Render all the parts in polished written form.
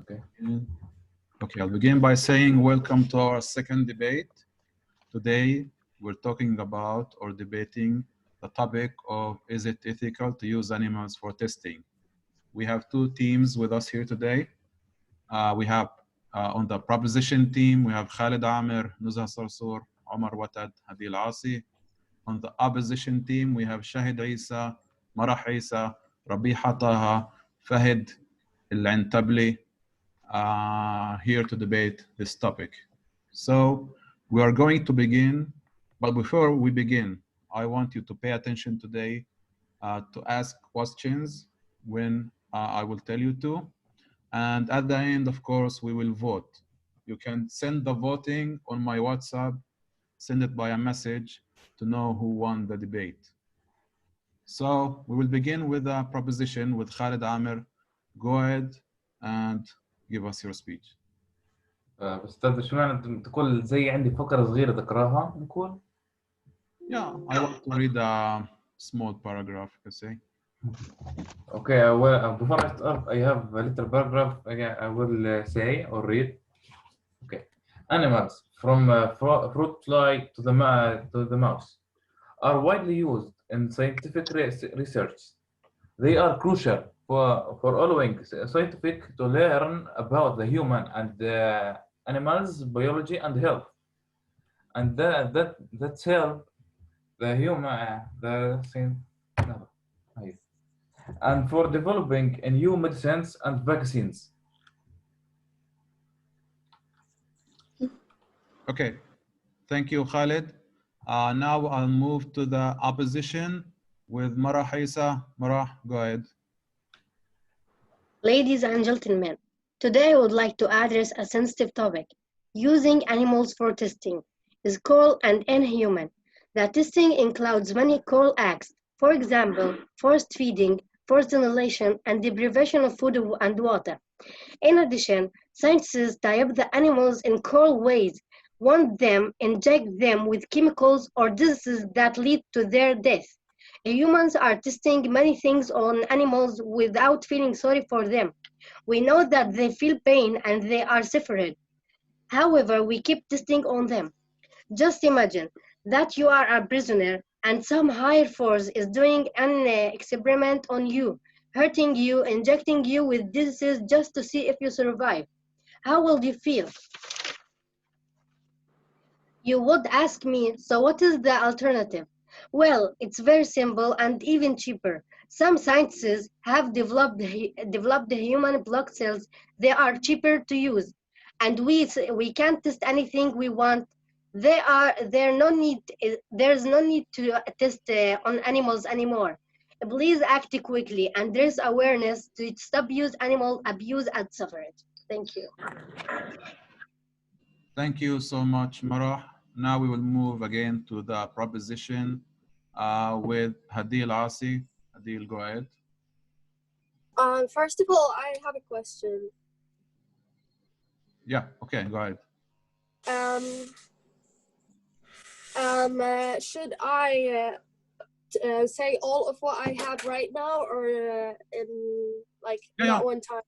Okay. Okay, I'll begin by saying welcome to our second debate. Today, we're talking about or debating the topic of is it ethical to use animals for testing? We have two teams with us here today. We have on the proposition team, we have Khalid Amir, Nuzha Sarsour, Omar Watad, Hadi Al-Asi. On the opposition team, we have Shahid Isa, Marah Isa, Rabiha Taha, Fahid Al-Antabli, here to debate this topic. So we are going to begin, but before we begin, I want you to pay attention today to ask questions when I will tell you to. And at the end, of course, we will vote. You can send the voting on my WhatsApp, send it by a message to know who won the debate. So we will begin with a proposition with Khalid Amir. Go ahead and give us your speech. بس استاذ شو معنى تقول زي عندي فقرة صغيرة تقراها نقول؟ Yeah, I want to read a small paragraph, you say. Okay, well, before I start, I have a little paragraph I will say or read. Okay. Animals, from fruit fly to the mouse, are widely used in scientific research. They are crucial for allowing scientific to learn about the human and the animals' biology and health, and that help the human and for developing new medicines and vaccines. Okay, thank you, Khalid. Now I'll move to the opposition with Marah Isa. Marah, go ahead. Ladies and gentlemen, today I would like to address a sensitive topic. Using animals for testing is cruel and inhuman. The testing includes many cruel acts, for example, forced feeding, forced inhalation, and deprivation of food and water. In addition, scientists tie up the animals in cruel ways, wound them, inject them with chemicals or diseases that lead to their death. Humans are testing many things on animals without feeling sorry for them. We know that they feel pain and they are suffering. However, we keep testing on them. Just imagine that you are a prisoner and some higher force is doing an experiment on you, hurting you, injecting you with diseases just to see if you survive. How will you feel? You would ask me, so what is the alternative? Well, it's very simple and even cheaper. Some scientists have developed human blood cells. They are cheaper to use, and we can test anything we want. There's no need to test on animals anymore. Please act quickly and raise awareness to stop animal abuse and suffering. Thank you. Thank you so much, Marah. Now we will move again to the proposition with Hadi Al-Asi. Hadi, go ahead. First of all, I have a question. Yeah, okay, go ahead. Should I say all of what I have right now, or in not one time?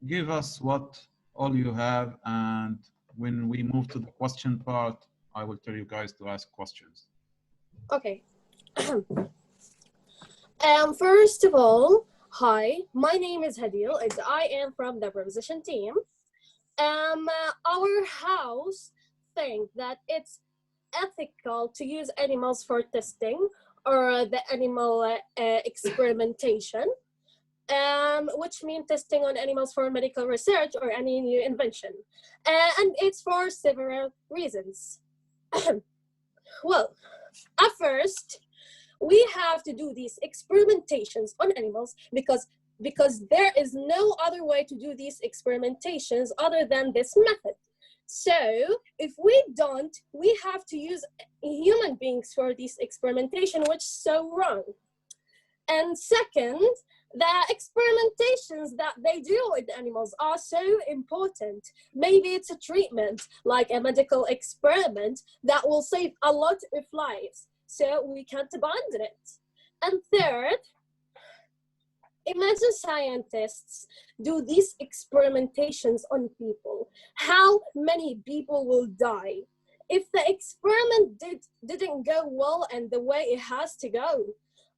Give us what all you have, and when we move to the question part, I will tell you guys to ask questions. Okay. First of all, hi, my name is Hadil, and I am from the proposition team. Our house thinks that it's ethical to use animals for testing or the animal experimentation, which means testing on animals for medical research or any new invention. And it's for several reasons. Well, at first, we have to do these experimentations on animals because there is no other way to do these experimentations other than this method. So if we don't, we have to use human beings for this experimentation, which is so wrong. And second, the experimentations that they do with animals are so important. Maybe it's a treatment, like a medical experiment, that will save a lot of lives. So we can't abandon it. And third, imagine scientists do these experimentations on people. How many people will die? If the experiment didn't go well and the way it has to go,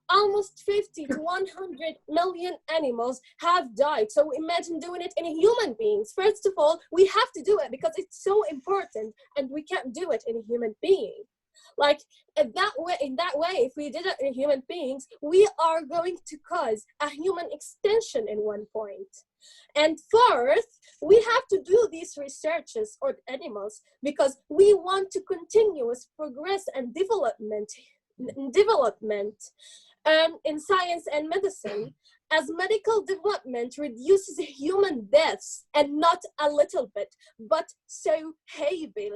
almost 50 to 100 million animals have died. So imagine doing it in human beings. First of all, we have to do it because it's so important, and we can't do it in a human being. Like in that way, if we did it in human beings, we are going to cause a human extinction in one point. And fourth, we have to do these researches on animals because we want to continuous progress and development in science and medicine, as medical development reduces human deaths, and not a little bit, but so heavily.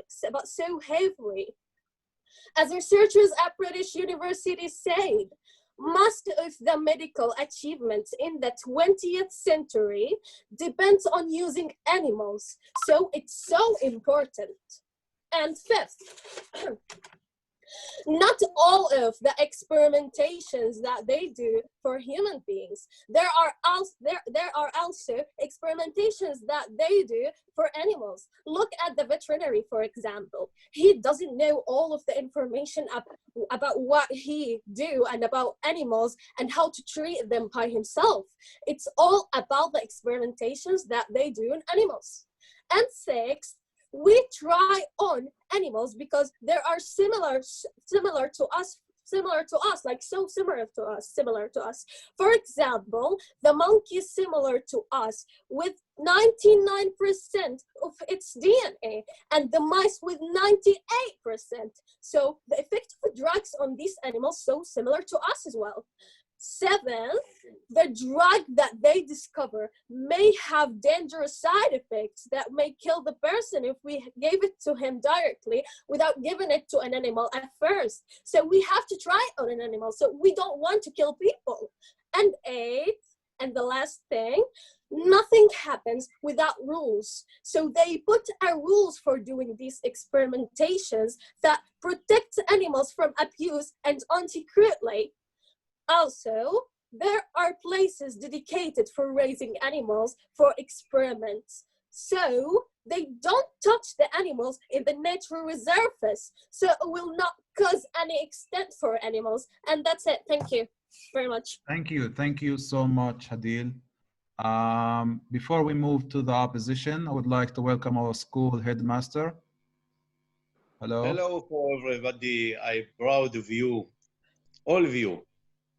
As researchers at British University said, most of the medical achievements in the 20th century depends on using animals, so it's so important. And fifth, not all of the experimentations that they do for human beings. There are also experimentations that they do for animals. Look at the veterinary, for example. He doesn't know all of the information about what he do and about animals and how to treat them by himself. It's all about the experimentations that they do in animals. And sixth, we try on animals because they are similar to us, like so similar to us. For example, the monkey is similar to us with 99% of its DNA, and the mice with 98%. So the effect of drugs on these animals so similar to us as well. Seventh, the drug that they discover may have dangerous side effects that may kill the person if we gave it to him directly without giving it to an animal at first. So we have to try it on an animal. So we don't want to kill people. And eighth, and the last thing, nothing happens without rules. So they put rules for doing these experimentations that protect animals from abuse and anti-cruelty. Also, there are places dedicated for raising animals for experiments. So they don't touch the animals in the nature reserves, so it will not cause any extent for animals. And that's it. Thank you very much. Thank you so much, Hadil. Before we move to the opposition, I would like to welcome our school headmaster. Hello. Hello for everybody. I'm proud of you, all of you.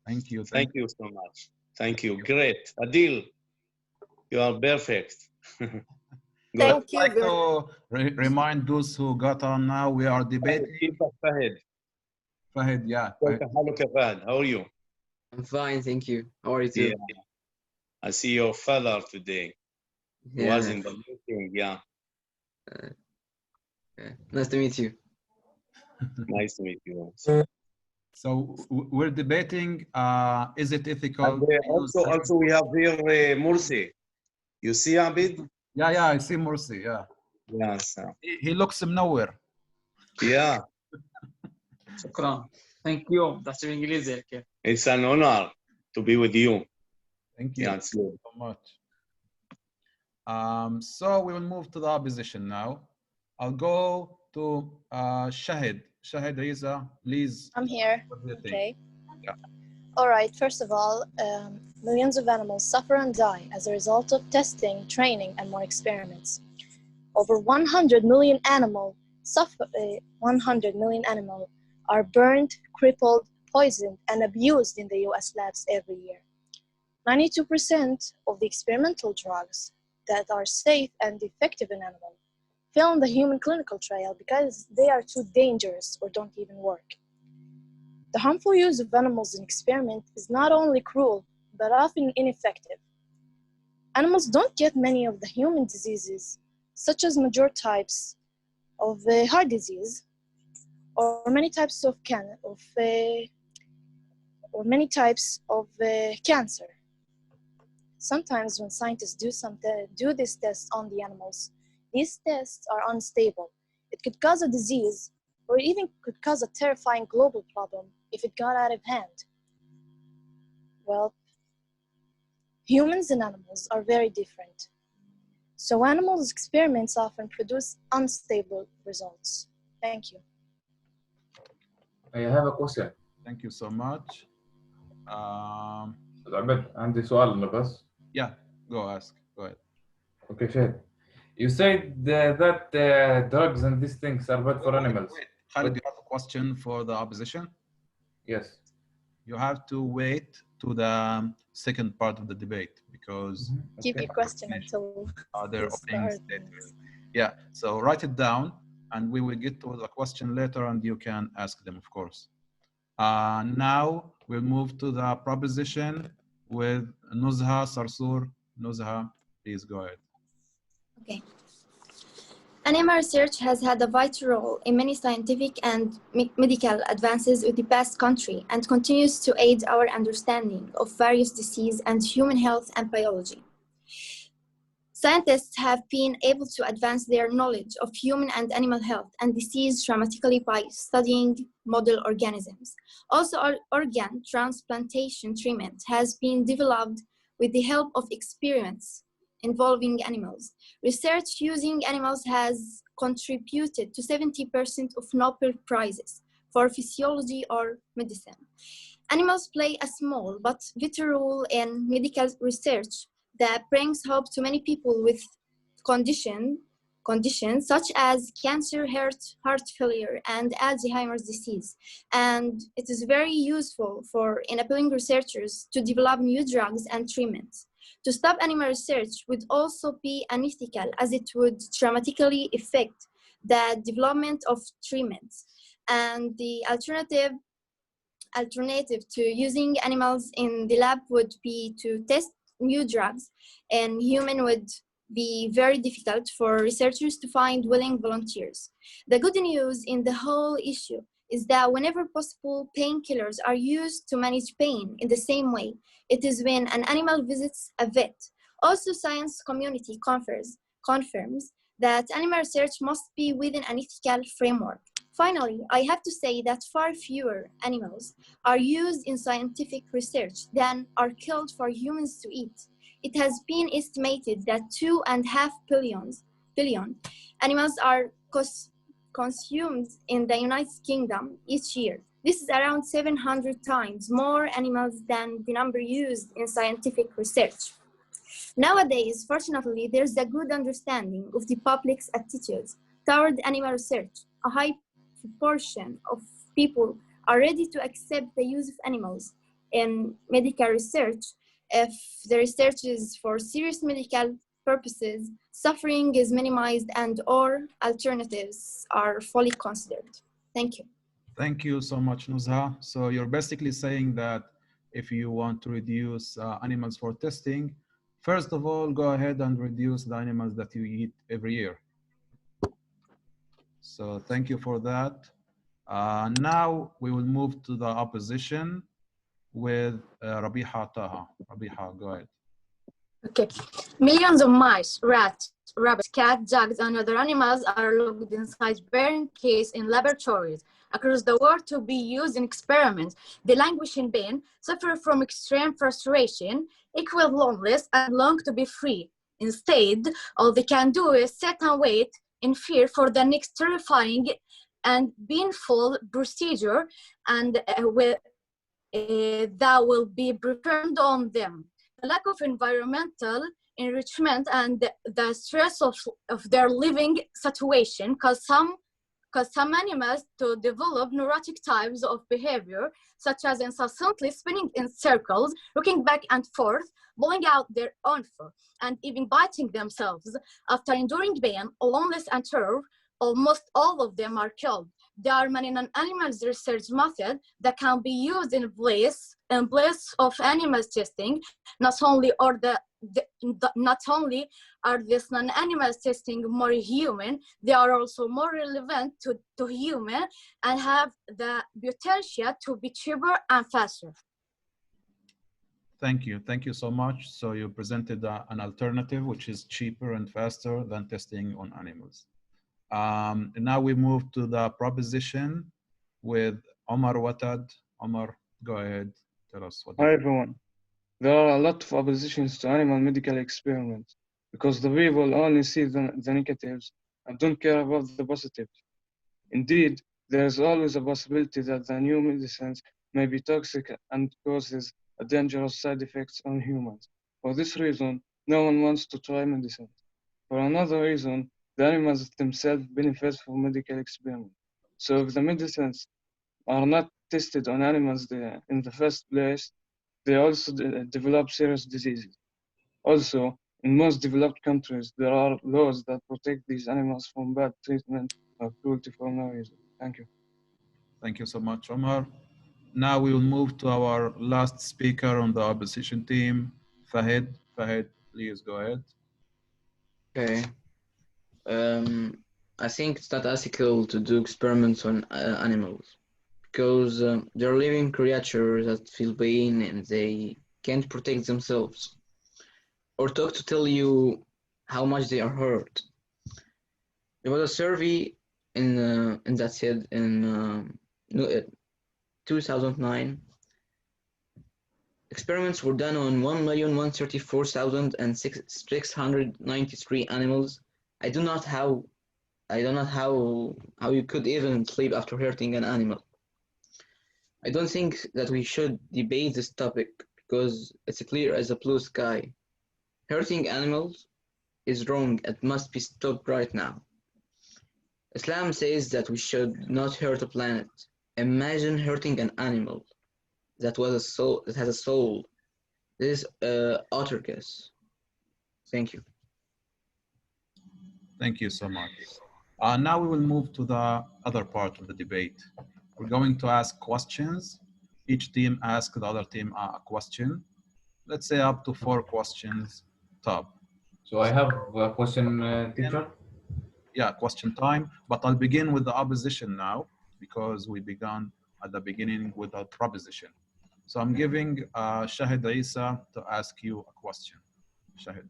Thank you. Thank you so much. Thank you. Great. Adil, you are perfect. Thank you. I'd like to remind those who got on now, we are debating. Fahid. Fahid, yeah. How are you? I'm fine, thank you. How are you too? Yeah. I see your father today. He was in the meeting, yeah. Nice to meet you. Nice to meet you. So we're debating, is it ethical? Also we have here Mursi. You see Abid? Yeah, I see Mursi, yeah. Yes. He looks nowhere. Yeah. شكرا. Thank you. That's in English. It's an honor to be with you. Thank you Yeah, it's good. so much. So we will move to the opposition now. I'll go to Shahid. Shahid Riza, please. I'm here. What do you think? Okay. Yeah. All right. First of all, millions of animals suffer and die as a result of testing, training, and more experiments. Over 100 million animals are burned, crippled, poisoned, and abused in the U.S. labs every year. 92% of the experimental drugs that are safe and effective in animals fail in the human clinical trial because they are too dangerous or don't even work. The harmful use of animals in experiment is not only cruel, but often ineffective. Animals don't get many of the human diseases, such as major types of heart disease, or many types of cancer. Sometimes when scientists do these tests on the animals, these tests are unstable. It could cause a disease, or even could cause a terrifying global problem if it got out of hand. Well, Humans and animals are very different. So animals' experiments often produce unstable results. Thank you. I have a question. Thank you so much. عبد عندي سؤال أنا بس. Yeah, go ask. Go ahead. Okay, Shahid. You said that drugs and these things are bad for animals. Wait. Khalid, you have a question for the opposition? Yes. You have to wait to the second part of the debate because Keep your question until their we opening start. statement. Yeah, so write it down and we will get to the question later and you can ask them, of course. Now we'll move to the proposition with Nuzha Sarsour. Nuzha, please go ahead. Okay. Animal research has had a vital role in many scientific and medical advances in the past century and continues to aid our understanding of various diseases and human health and biology. Scientists have been able to advance their knowledge of human and animal health and disease dramatically by studying model organisms. Also, organ transplantation treatment has been developed with the help of experiments involving animals. Research using animals has contributed to 70% of Nobel Prizes for physiology or medicine. Animals play a small but vital role in medical research that brings hope to many people with conditions such as cancer, heart failure, and Alzheimer's disease. And it is very useful for enabling researchers to develop new drugs and treatments. To stop animal research would also be unethical, as it would dramatically affect the development of treatments. And the alternative to using animals in the lab would be to test new drugs, and human would be very difficult for researchers to find willing volunteers. The good news in the whole issue is that whenever possible, painkillers are used to manage pain in the same way. It is when an animal visits a vet. Also, science community confirms that animal research must be within an ethical framework. Finally, I have to say that far fewer animals are used in scientific research than are killed for humans to eat. It has been estimated that 2.5 billion animals are consumed in the United Kingdom each year. This is around 700 times more animals than the number used in scientific research. Nowadays, fortunately, there's a good understanding of the public's attitudes toward animal research. A high proportion of people are ready to accept the use of animals in medical research if the research is for serious medical purposes, suffering is minimized, and or alternatives are fully considered. Thank you. Thank you so much, Nuzha. So you're basically saying that if you want to reduce animals for testing, first of all, go ahead and reduce the animals that you eat every year. So thank you for that. Now we will move to the opposition with Rabiha Taha. Rabiha, go ahead. Okay. Millions of mice, rats, rabbits, cats, dogs, and other animals are locked inside bearing cases in laboratories across the world to be used in experiments. They languish in pain, suffer from extreme frustration, equal loneliness, and long to be free. Instead, all they can do is sit and wait in fear for the next terrifying and painful procedure and that will be performed on them. The lack of environmental enrichment and the stress of their living situation cause some animals to develop neurotic types of behavior, such as incessantly spinning in circles, looking back and forth, pulling out their own fur, and even biting themselves. After enduring pain, loneliness, and terror, almost all of them are killed. There are many non-animal research methods that can be used in place of animal testing. Not only are these non-animal testing more human, they are also more relevant to human and have the potential to be cheaper and faster. Thank you. Thank you so much. So you presented an alternative which is cheaper and faster than testing on animals. Now we move to the proposition with Omar Watad. Omar, go ahead. Tell us what. Hi, everyone. There are a lot of oppositions to animal medical experiments because the people only see the negatives and don't care about the positives. Indeed, there is always a possibility that the new medicines may be toxic and causes a dangerous side effects on humans. For this reason, no one wants to try medicines. For another reason, the animals themselves benefit from medical experiments. So if the medicines are not tested on animals in the first place, they also develop serious diseases. Also, in most developed countries, there are laws that protect these animals from bad treatment or cruelty for no reason. Thank you. Thank you so much, Omar. Now we will move to our last speaker on the opposition team, Fahid. Fahid, please go ahead. Okay. I think it's not ethical to do experiments on animals because they're living creatures that feel pain and they can't protect themselves or talk to tell you how much they are hurt. There was a survey in that said in 2009. Experiments were done on 1,134,693 animals. I don't know how you could even sleep after hurting an animal. I don't think that we should debate this topic because it's clear as a blue sky. Hurting animals is wrong and must be stopped right now. Islam says that we should not hurt a planet. Imagine hurting an animal that has a soul. This is outrageous. Thank you. Thank you so much. Now we will move to the other part of the debate. We're going to ask questions. Each team asks the other team a question. Let's say up to 4 questions top. So I have a question, teacher. Yeah, question time. But I'll begin with the opposition now because we began at the beginning with the proposition. So I'm giving Shahid Isa to ask you a question. Shahid.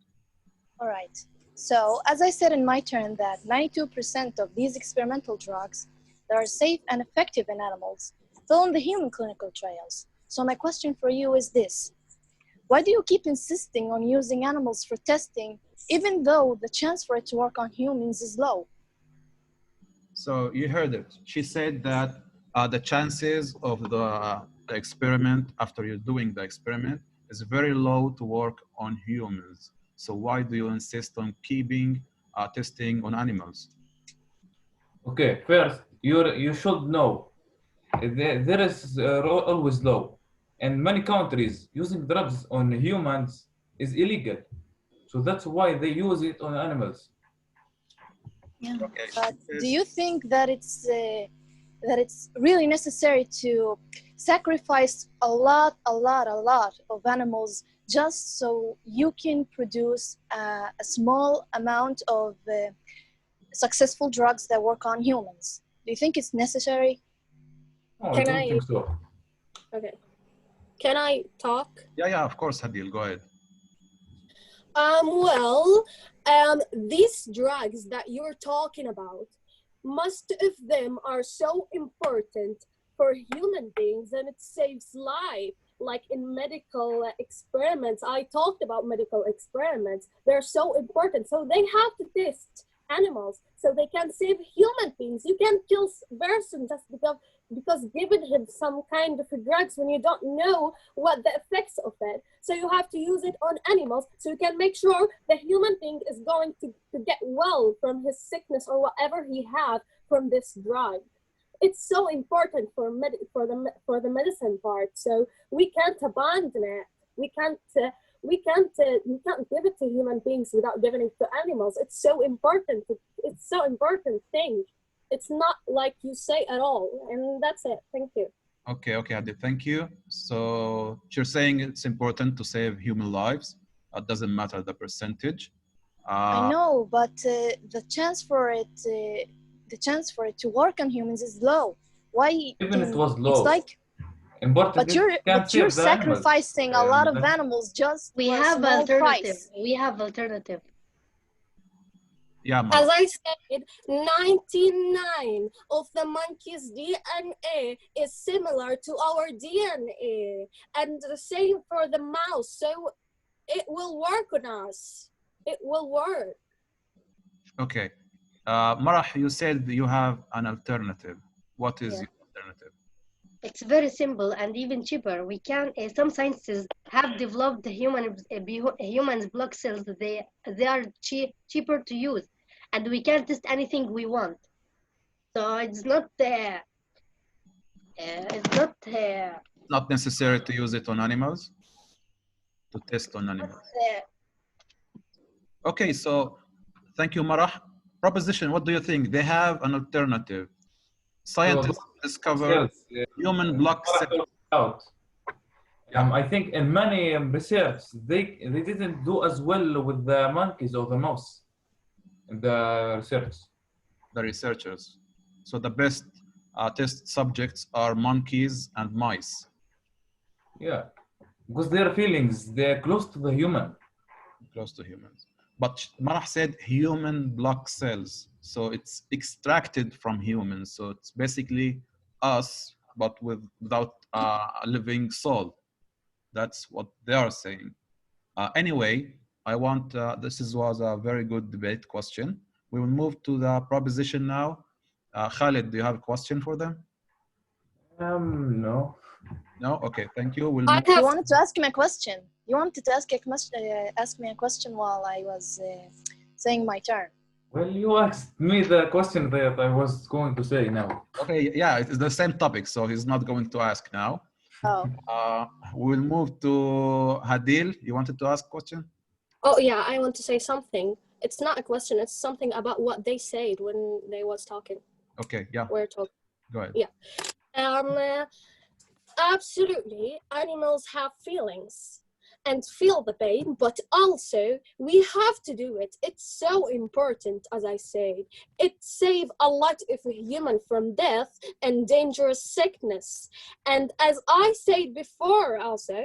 All right. So as I said in my turn that 92% of these experimental drugs that are safe and effective in animals fail in the human clinical trials. So my question for you is this. Why do you keep insisting on using animals for testing even though the chance for it to work on humans is low? So you heard it. She said that the chances of the experiment after you're doing the experiment is very low to work on humans. So why do you insist on keeping testing on animals? Okay, first, you should know there is always law. In many countries, using drugs on humans is illegal. So that's why they use it on animals. Yeah. But do you think that it's really necessary to sacrifice a lot of animals just so you can produce a small amount of successful drugs that work on humans? Do you think it's necessary? No, I don't think so. Okay. Can I talk? Yeah, of course, Hadil, go ahead. These drugs that you're talking about, most of them are so important for human beings and it saves life. Like in medical experiments, I talked about medical experiments. They're so important. So they have to test animals so they can save human beings. You can't kill a person just because giving him some kind of drugs when you don't know what the effects of it. So you have to use it on animals so you can make sure the human being is going to get well from his sickness or whatever he has from this drug. It's so important for the medicine part. So we can't abandon it. We can't give it to human beings without giving it to animals. It's so important. It's so important thing. It's not like you say at all. And that's it. Thank you. Okay, Hadid, thank you. So you're saying it's important to save human lives. It doesn't matter the percentage. I know, but the chance for it to work on humans is low. Why? Even it was low. It's like. But you're sacrificing a lot of animals just we for have a small alternative. price. We have alternative. Yeah, As Mara. I said, 99 of the monkey's DNA is similar to our DNA, and the same for the mouse. So it will work on us. It will work. Okay. Marah, you said you have an alternative. What is Yeah. your alternative? It's very simple and even cheaper. We can some scientists have developed humans blood cells. They are cheaper to use, and we can test anything we want. So it's not Not necessary to use it on animals, to test on animals. Okay, so thank you, Marah. Proposition, what do you think? They have an alternative. Scientists discover human blood cells. Out. I think in many research they didn't do as well with the monkeys or the mouse in the research. The researchers. So the best test subjects are monkeys and mice. Yeah, because their feelings, they're close to the human. Close to humans. But Marah said human blood cells. So it's extracted from humans. So it's basically us, but without a living soul. That's what they are saying. Anyway, I want, this was a very good debate question. We will move to the proposition now. Khalid, do you have a question for them? No. No? Okay, thank you. We'll You wanted to ask me a question. You wanted to ask me a question while I was saying my turn. Well, you asked me the question that I was going to say now. Okay, yeah, it's the same topic, so he's not going to ask now. Oh. We'll move to Hadil. You wanted to ask a question? Oh yeah, I want to say something. It's not a question. It's something about what they said when they was talking. Okay, yeah. We're talking. Go ahead. Yeah. Absolutely, animals have feelings and feel the pain, but also we have to do it. It's so important, as I said. It saves a lot of a human from death and dangerous sickness. And as I said before also,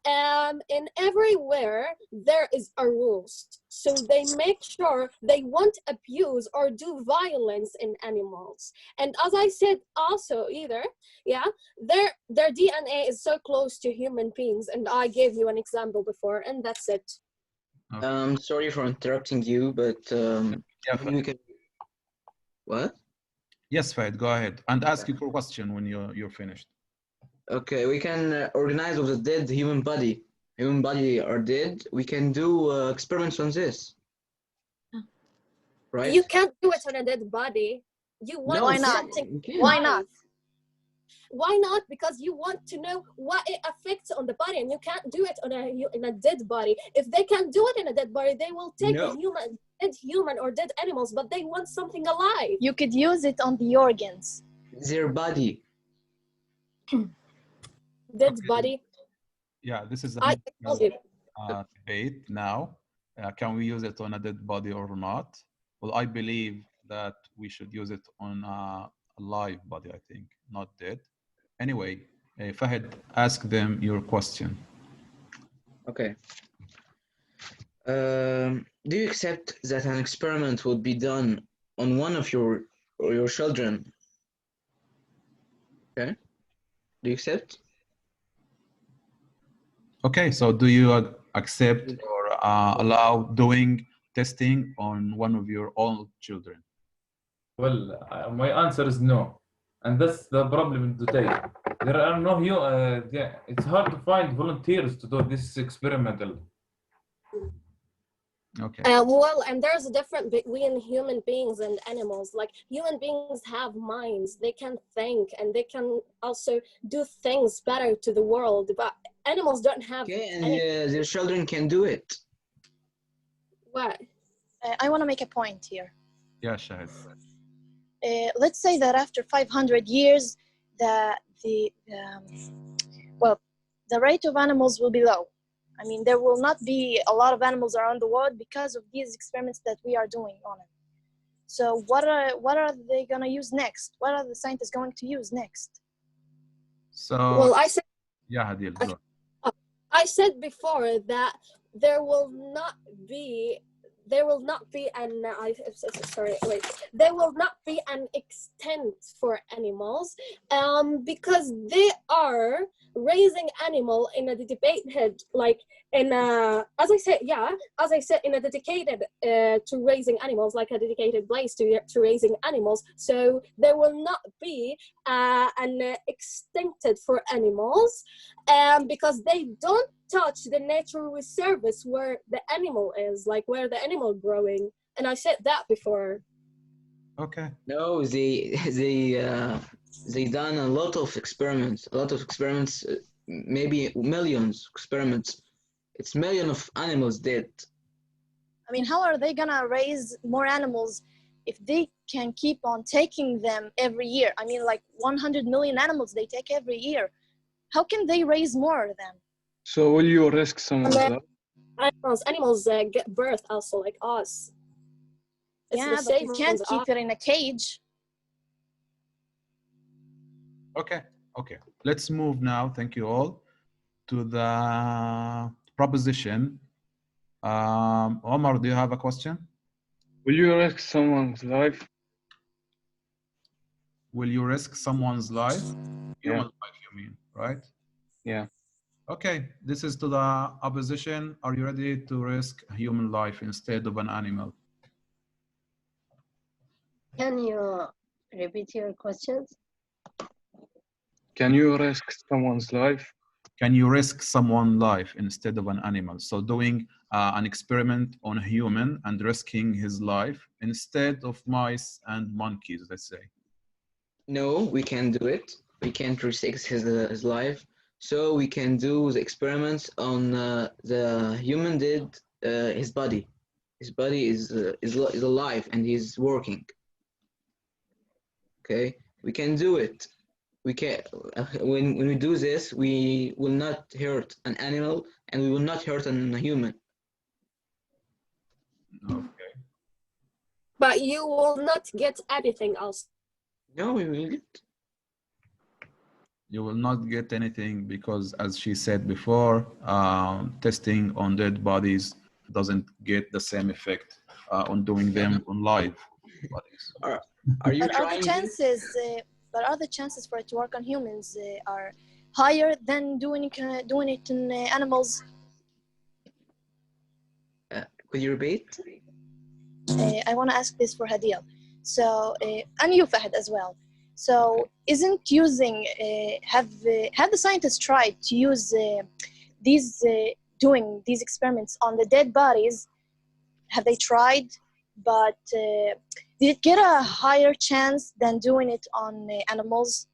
in everywhere there is a rules. So they make sure they won't abuse or do violence in animals. And as I said also their DNA is so close to human beings, and I gave you an example before, and that's it. Sorry for interrupting you, but you can... What? Yes, Fahid, go ahead and ask your question when you're finished. Okay, we can organize with the dead human body. Human body are dead. We can do experiments on this. Right? You can't do it on a dead body. You want Why not? something. Why not? Why not? Because you want to know what it affects on the body, and you can't do it on in a dead body. If they can do it in a dead body, they will take a dead human or dead animals, but they want something alive. You could use it on the organs. Their body. Dead body. Yeah, this is I told you. Debate now. Can we use it on a dead body or not? Well, I believe that we should use it on a live body, I think, not dead. Anyway, Fahid, ask them your question. Okay. Do you accept that an experiment would be done on one of your children? Okay. Do you accept? Okay, so do you accept or allow doing testing on one of your own children? Well, my answer is no. And that's the problem today. There are no it's hard to find volunteers to do this experimental. Okay. Well, and there's a difference between human beings and animals. Like, human beings have minds, they can think, and they can also do things better to the world, but animals don't have. Okay, and their children can do it. What? I want to make a point here. Yeah, Shahid. Let's say that after 500 years, the rate of animals will be low. I mean, there will not be a lot of animals around the world because of these experiments that we are doing on it. So what are they going to use next? What are the scientists going to use next? So, well, I said, yeah, Hadil, go. I said before that there will not be there will not be an sorry, wait. There will not be an extent for animals, because they are raising animal in a dedicated, like in a, as I said, in a dedicated to raising animals, like a dedicated place to raising animals. So there will not be an extincted for animals, because they don't touch the natural reserves where the animal is, like where the animal growing. And I said that before. Okay. No, they done a lot of experiments, maybe millions experiments. It's millions of animals dead. I mean, how are they gonna raise more animals if they can keep on taking them every year? I mean, like 100 million animals they take every year. How can they raise more of them? So will you risk someone's life? Animals get birth also like us. It's Yeah, the but same you can't as keep us. it in a cage. Okay. Okay. Let's move now. Thank you all to the proposition. Omar, do you have a question? Will you risk someone's life? Will you risk someone's life? Human Yeah. life, you mean, right? Yeah. Okay, this is to the opposition. Are you ready to risk a human life instead of an animal? Can you repeat your questions? Can you risk someone's life? Can you risk someone's life instead of an animal? So doing an experiment on a human and risking his life instead of mice and monkeys, let's say. No, we can do it. We can't risk his life. So we can do the experiments on the human dead, his body. His body is alive and he's working. Okay, we can do it. We can when we do this, we will not hurt an animal and we will not hurt a human. Okay. But you will not get anything else. No, we will get. You will not get anything because, as she said before, testing on dead bodies doesn't get the same effect on doing them on live bodies. Are you But are trying the chances? But are the chances for it to work on humans are higher than doing it in animals? Could you repeat? I want to ask this for Hadil. So, and you, Fahd, as well. So, isn't using have the scientists tried to use doing these experiments on the dead bodies? Have they tried? But did it get a higher chance than doing it on animals?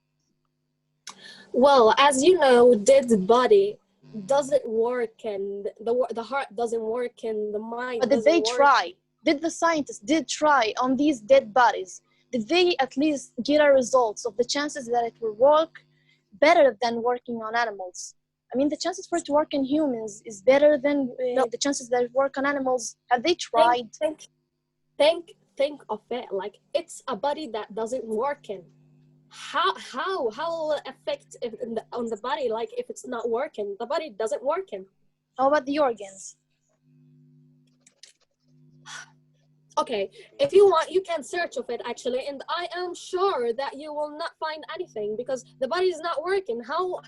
Well, as you know, dead body doesn't work, and the heart doesn't work, and the mind. But did they try? Did the scientists try on these dead bodies? Did they at least get a results of the chances that it will work better than working on animals? I mean, the chances for it to work in humans is better than the chances that it work on animals. Have they tried? Think of it like it's a body that doesn't work in. How will it affect on the body? Like if it's not working, the body doesn't work in. How about the organs? Okay, if you want, you can search of it actually, and I am sure that you will not find anything because the body is not working. How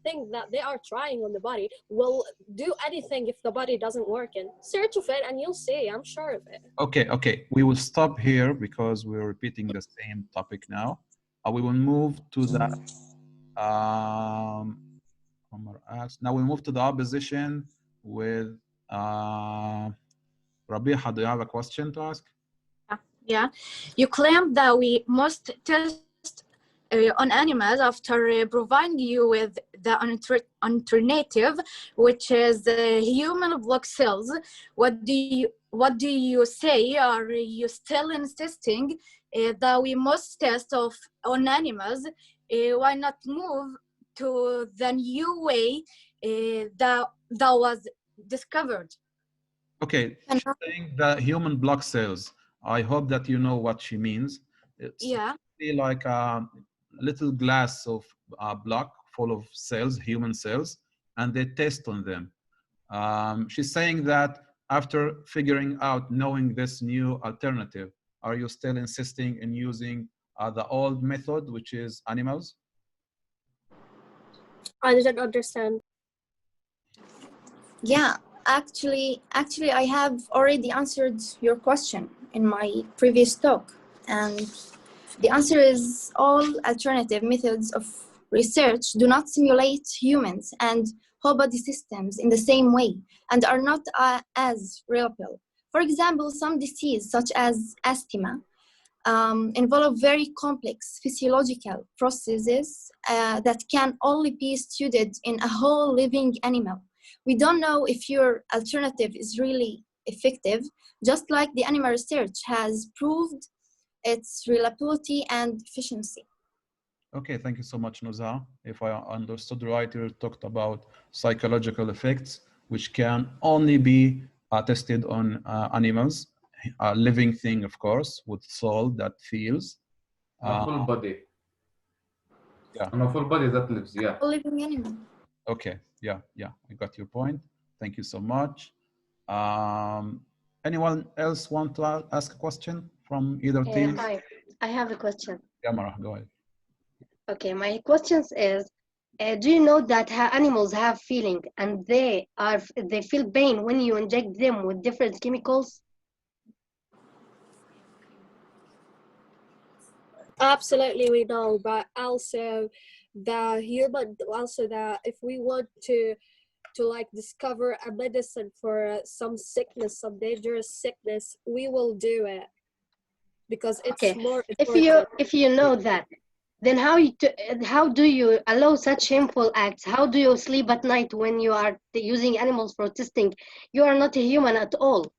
think that they are trying on the body will do anything if the body doesn't work in? Search of it and you'll see. I'm sure of it. Okay. We will stop here because we're repeating the same topic now. We will move to the now we move to the opposition with Rabiha. Do you have a question to ask? Yeah, you claim that we must test on animals after providing you with the alternative, which is human blood cells. What do you say? Are you still insisting that we must test on animals? Why not move to the new way that was discovered? Okay, she's saying the human blood cells. I hope that you know what she means. It's like a little glass of block full of cells, human cells, and they test on them. She's saying that after figuring out, knowing this new alternative, are you still insisting in using the old method, which is animals? I didn't understand. Yeah, actually, I have already answered your question in my previous talk. And the answer is all alternative methods of research do not simulate humans and whole body systems in the same way and are not as reliable. For example, some diseases such as asthma involve very complex physiological processes that can only be studied in a whole living animal. We don't know if your alternative is really effective, just like the animal research has proved its reliability and efficiency. Okay, thank you so much, Nuza. If I understood right, you talked about psychological effects, which can only be tested on animals, a living thing, of course, with soul that feels. A full body. Yeah. And a full body that lives, yeah. A living animal. Okay, yeah, I got your point. Thank you so much. Anyone else want to ask a question from either team? Hi, I have a question. Yeah, Mara, go ahead. Okay, my question is, do you know that animals have feeling and they feel pain when you inject them with different chemicals? Absolutely, we know, but also if we want to like discover a medicine for some sickness, some dangerous sickness, we will do it because it's Okay. more important. If you know that, then how do you allow such shameful acts? How do you sleep at night when you are using animals for testing? You are not a human at all.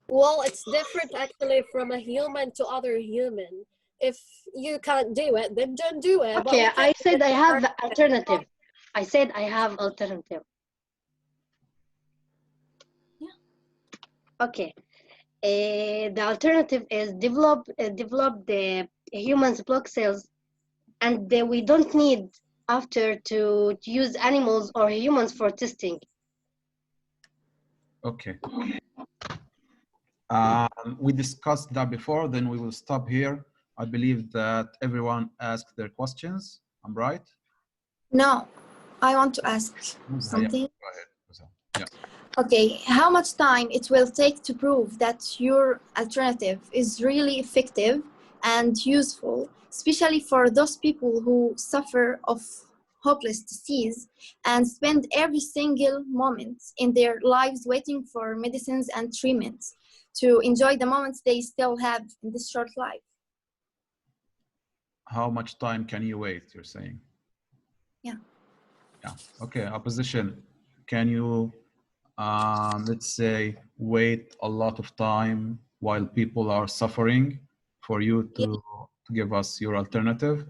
Well, it's different actually from a human to other human. If you can't do it, then don't do it. But Okay, we I can said I have alternative. I said I have alternative. Yeah. Okay. The alternative is develop the humans' blood cells, and we don't need after to use animals or humans for testing. Okay. We discussed that before, then we will stop here. I believe that everyone asked their questions. I'm right? No, I want to ask something. Yeah, go ahead. Yeah. Okay, how much time it will take to prove that your alternative is really effective and useful, especially for those people who suffer of hopeless disease and spend every single moment in their lives waiting for medicines and treatments to enjoy the moments they still have in this short life? How much time can you wait, you're saying? Yeah. Yeah. Okay, opposition. Can you, let's say, wait a lot of time while people are suffering for you to give us your alternative?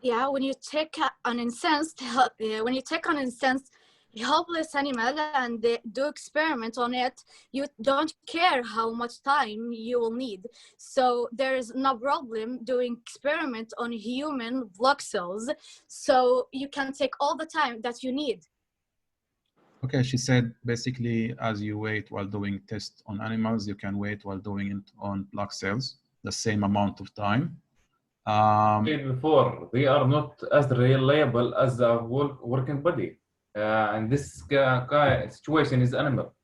Yeah, when you take an incensed helpless animal and they do experiment on it, you don't care how much time you will need. So there is no problem doing experiment on human blood cells. So you can take all the time that you need. Okay, she said basically as you wait while doing tests on animals, you can wait while doing it on blood cells, the same amount of time. Before, they are not as reliable as the working body. And this situation is animal.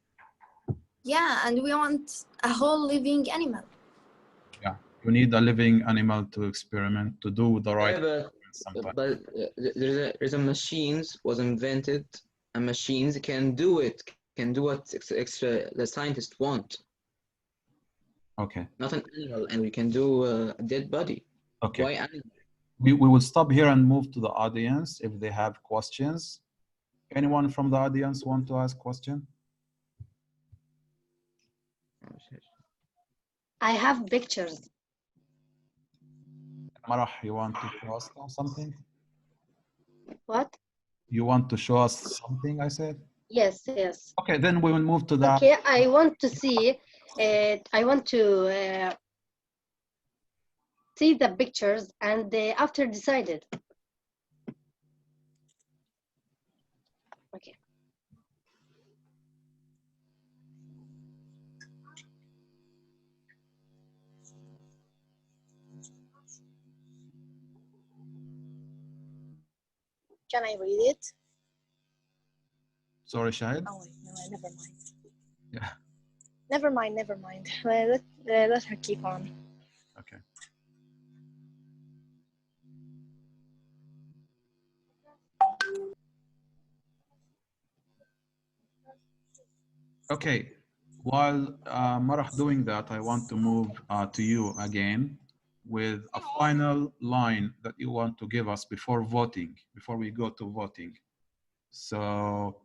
Yeah, and we want a whole living animal. Yeah, you need a living animal to experiment, to do the right experiments. But there's a machines was invented, and machines can do it, can do what the scientists want. Okay. Not an animal, and we can do a dead body. Okay. Why animal? We will stop here and move to the audience if they have questions. Anyone from the audience want to ask question? I have pictures. Marah, you want to show us something? What? You want to show us something, I said? Yes, yes. Okay, then we will move to that. Okay, I want to see, I want to see the pictures and after decided. Okay. Can I read it? Sorry, Shahid. Oh, wait, no, never mind. Yeah. Never mind, never mind. Let her keep on. Okay. Okay. While Marah doing that, I want to move to you again with a final line that you want to give us before voting, before we go to voting. So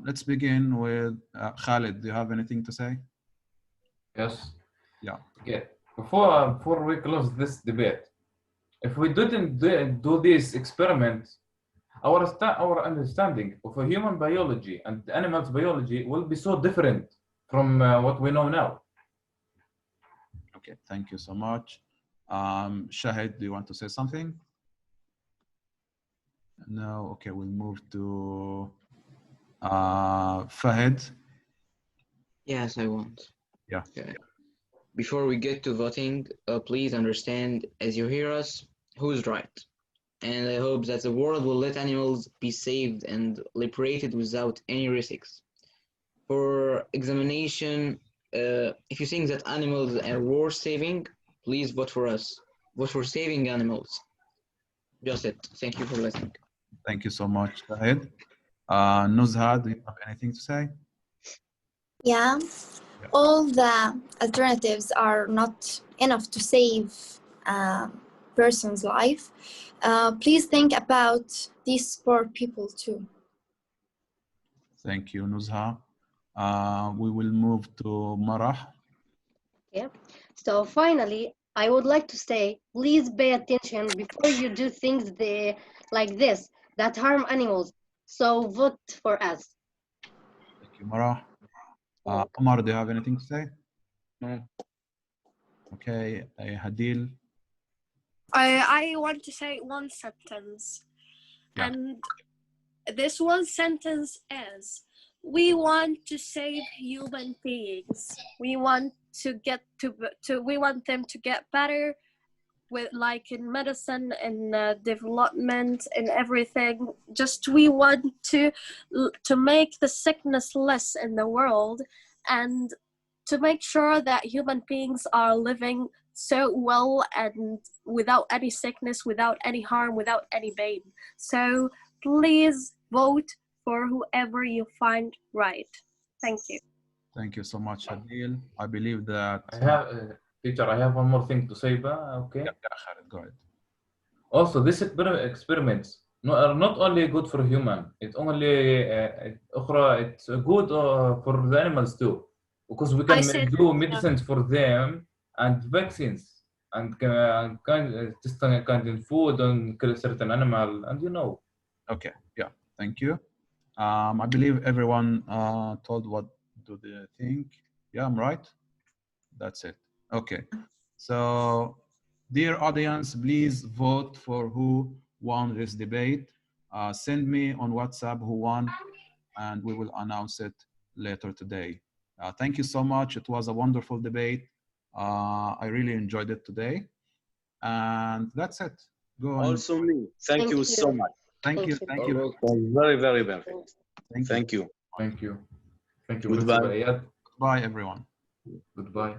let's begin with Khalid. Do you have anything to say? Yes. Yeah. Okay. Before we close this debate, if we didn't do this experiment, our understanding of a human biology and animals biology will be so different from what we know now. Okay. Thank you so much. Shahid, do you want to say something? No. Okay. We'll move to Fahid. Yes, I want. Yeah. Okay. Before we get to voting, please understand, as you hear us, who's right. And I hope that the world will let animals be saved and liberated without any risks. For examination, if you think that animals are worth saving, please vote for us. Vote for saving animals. Just it. Thank you for listening. Thank you so much, Shahid. Nuzha, do you have anything to say? Yeah, all the alternatives are not enough to save a person's life. Please think about these poor people too. Thank you, Nuzha. We will move to Marah. Yeah. So finally, I would like to say, please pay attention before you do things like this that harm animals. So vote for us. Thank you, Marah. Omar, do you have anything to say? No. Okay, Hadil. I want to say one sentence. Yeah. And this one sentence is, we want to save human beings. We want we want them to get better with, like, in medicine and development and everything. Just we want to make the sickness less in the world, and to make sure that human beings are living so well and without any sickness, without any harm, without any pain. So please vote for whoever you find right. Thank you. Thank you so much, Hadil. I believe that. Teacher, I have one more thing to say, okay? Yeah, Khalid, go ahead. Also, these experiments are not only good for human, it's good for the animals too, because we can do medicines for them and vaccines and just kind of food on certain animal, and Okay, yeah, thank you. I believe everyone told what do they think. Yeah, I'm right. That's it. Okay. So, dear audience, please vote for who won this debate. Send me on WhatsApp who won, and we will announce it later today. Thank you so much. It was a wonderful debate. I really enjoyed it today. And that's it. Go on. Also me. Thank you so much. Thank you. Thank you. Very, very perfect. Thank you. Thank you. Thank you. Thank you. Goodbye. Bye, everyone. Goodbye.